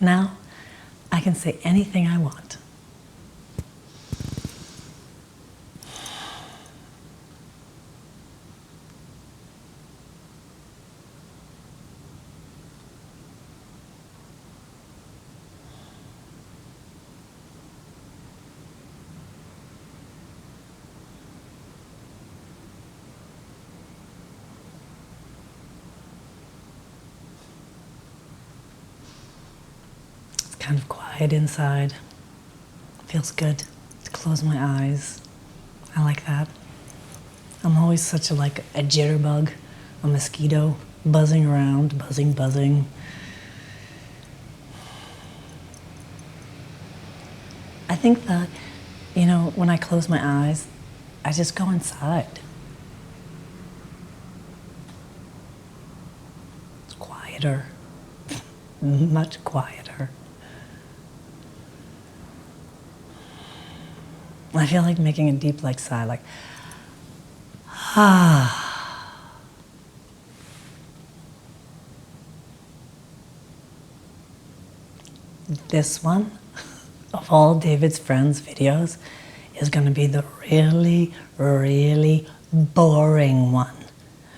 Now I can say anything I want. Kind of quiet inside. Feels good to close my eyes. I like that. I'm always such a jitterbug, a mosquito, buzzing around, buzzing. I think that, when I close my eyes, I just go inside. It's quieter, much quieter. I feel like making a deep sigh, ah. This one, of all David's Friends videos, is going to be the really, really boring one,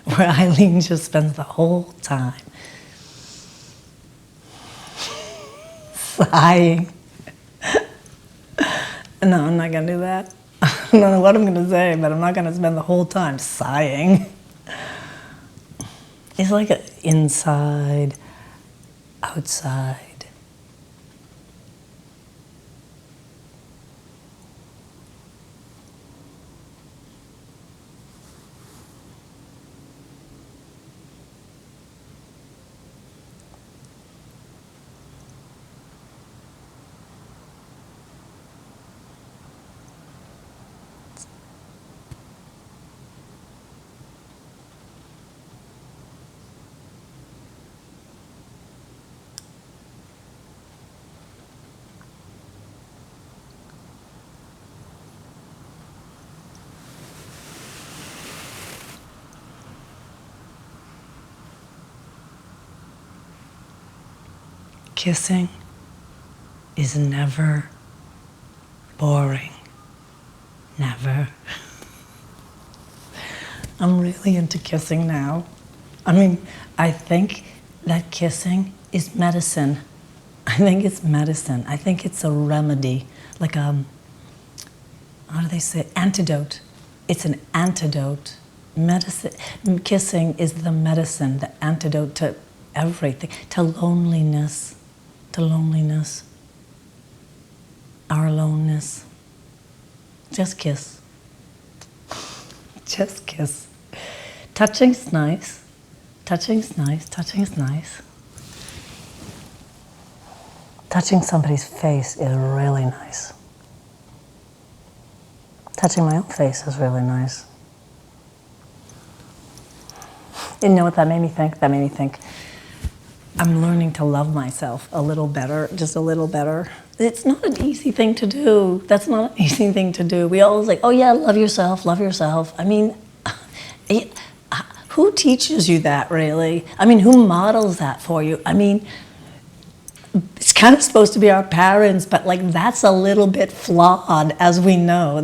where Eileen just spends the whole time sighing. No, I'm not going to do that. I don't know what I'm going to say, but I'm not going to spend the whole time sighing. It's like an inside, outside. Kissing is never boring. Never. I'm really into kissing now. I think that kissing is medicine. I think it's medicine. I think it's a remedy, how do they say, antidote. It's an antidote. Medicine. Kissing is the medicine, the antidote to everything, to loneliness. Our aloneness. Just kiss. Just kiss. Touching's nice. Touching's nice. Touching somebody's face is really nice. Touching my own face is really nice. You know what that made me think? That made me think, I'm learning to love myself a little better, just a little better. It's not an easy thing to do. That's not an easy thing to do. We always oh yeah, love yourself. Who teaches you that, really? Who models that for you? It's kind of supposed to be our parents, but that's a little bit flawed, as we know.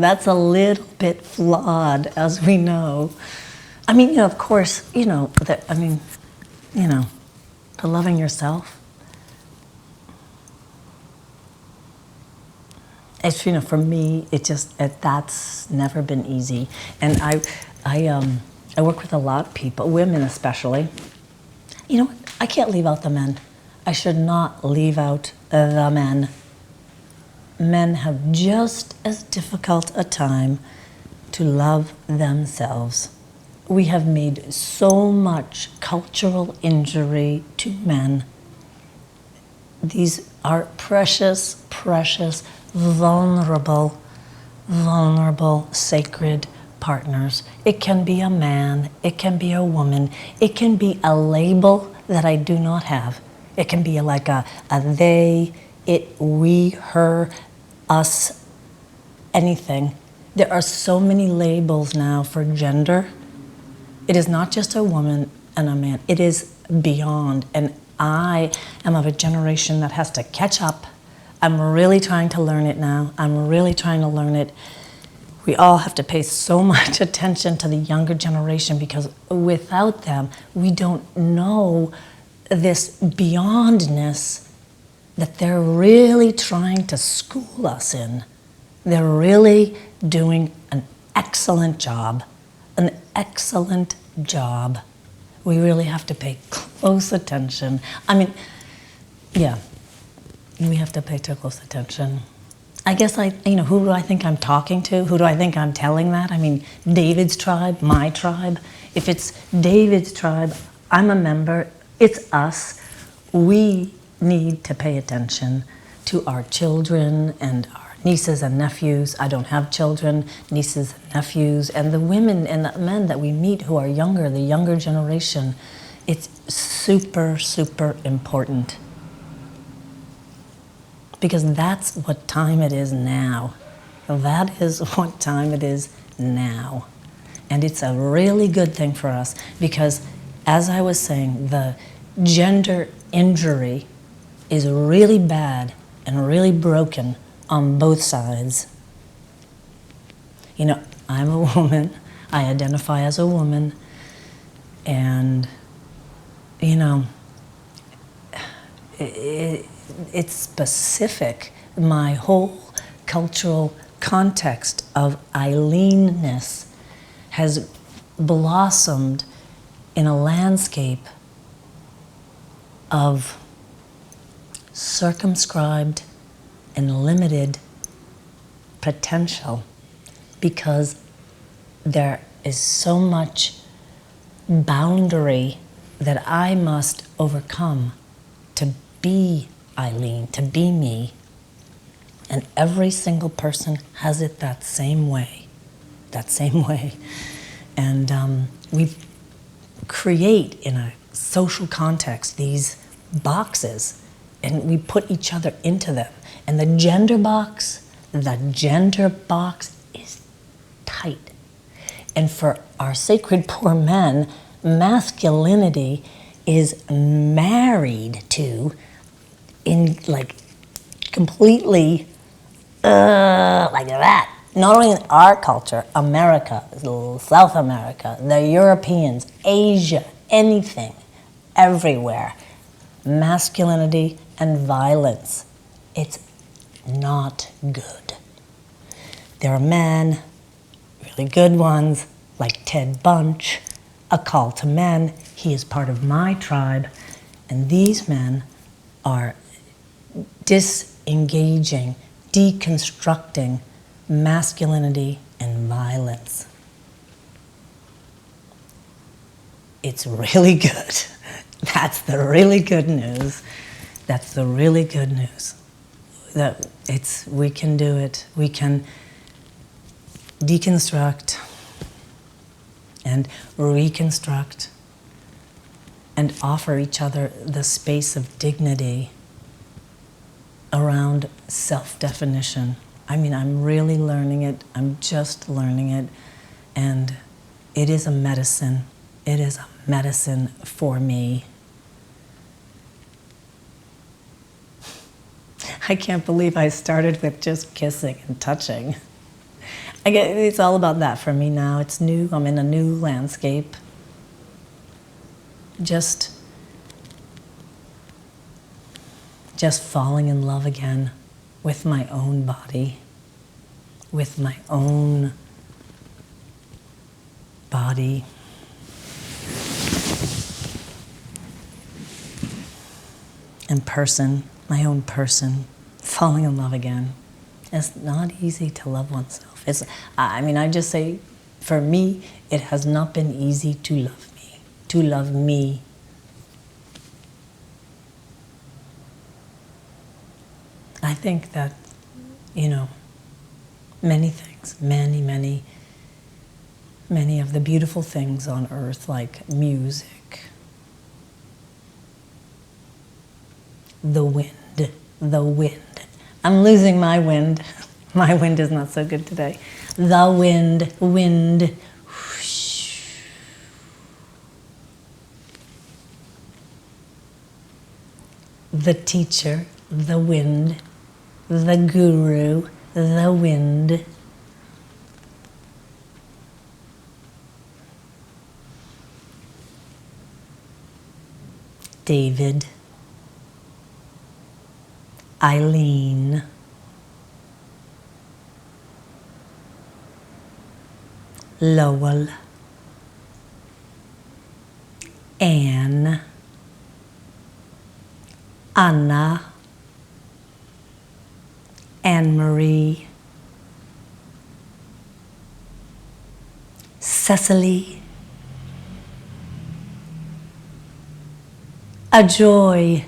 Of course, to loving yourself. It's, for me, that's never been easy. And I work with a lot of people, women especially. You know what? I can't leave out the men. I should not leave out the men. Men have just as difficult a time to love themselves. We have made so much cultural injury to men. These are precious, vulnerable, sacred partners. It can be a man, it can be a woman, it can be a label that I do not have. It can be like a they, it, we, her, us, anything. There are so many labels now for gender. It is not just a woman and a man. It is beyond. And I am of a generation that has to catch up. I'm really trying to learn it now. I'm really trying to learn it. We all have to pay so much attention to the younger generation because without them, we don't know this beyondness that they're really trying to school us in. They're really doing an excellent job, an excellent job. We really have to pay close attention. I mean, yeah, we have to pay close attention. I guess who do I think I'm talking to? Who do I think I'm telling that? I mean, David's tribe, my tribe. If it's David's tribe, I'm a member, it's us. We need to pay attention to our children and our nieces and nephews. I don't have children, nieces and nephews, and the women and the men that we meet who are younger, the younger generation. It's super, super important. Because that's what time it is now. That is what time it is now. And it's a really good thing for us because, as I was saying, the gender injury is really bad and really broken on both sides. You know, I'm a woman, I identify as a woman, and, you know, it's specific. My whole cultural context of Eileenness has blossomed in a landscape of circumscribed and limited potential because there is so much boundary that I must overcome to be Eileen, to be me. And every single person has it that same way. And we create in a social context these boxes and we put each other into them. And the gender box is tight. And for our sacred poor men, masculinity is married to, in like completely like that. Not only in our culture, America, South America, the Europeans, Asia, anything, everywhere. Masculinity and violence. It's not good. There are men, really good ones, like Ted Bunch, A Call to Men. He is part of my tribe. And these men are disengaging, deconstructing masculinity and violence. It's really good. That's the really good news. That's the really good news. That we can do it. We can deconstruct and reconstruct and offer each other the space of dignity around self-definition. I mean, I'm really learning it. I'm just learning it. And it is a medicine. It is a medicine for me. I can't believe I started with just kissing and touching. It's all about that for me now. It's new. I'm in a new landscape. Just falling in love again with my own body, with my own body. And person, my own person, falling in love again. It's not easy to love oneself. I just say, for me, it has not been easy to love me. I think that, many things, many of the beautiful things on earth, like music, the wind. I'm losing my wind. My wind is not so good today. The wind. Whoosh. the teacher, the wind, the guru, the wind. David, Eileen, Lowell, Anne, Anna, Anne-Marie, Cecily, a joy.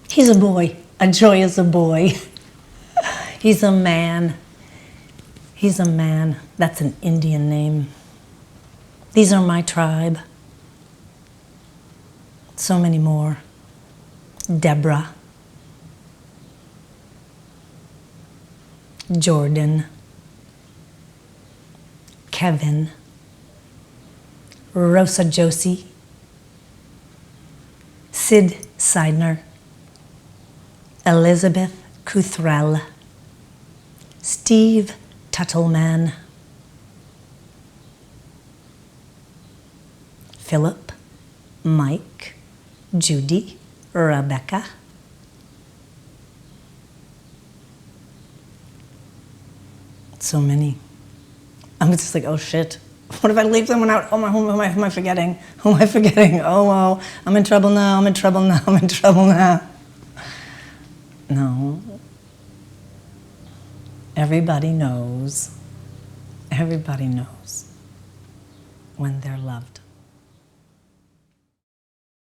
He's a boy. A joy is a boy. He's a man. He's a man. That's an Indian name. These are my tribe. So many more. Deborah, Jordan, Kevin, Rosa Josie, Sid Seidner, Elizabeth Cuthrell, Steve Tuttleman, Philip, Mike, Judy, Rebecca, so many. I'm just like, oh shit. What if I leave someone out? Oh my, who am I forgetting? Who am I forgetting? Oh, I'm in trouble now, I'm in trouble now, I'm in trouble now. No. Everybody knows when they're loved.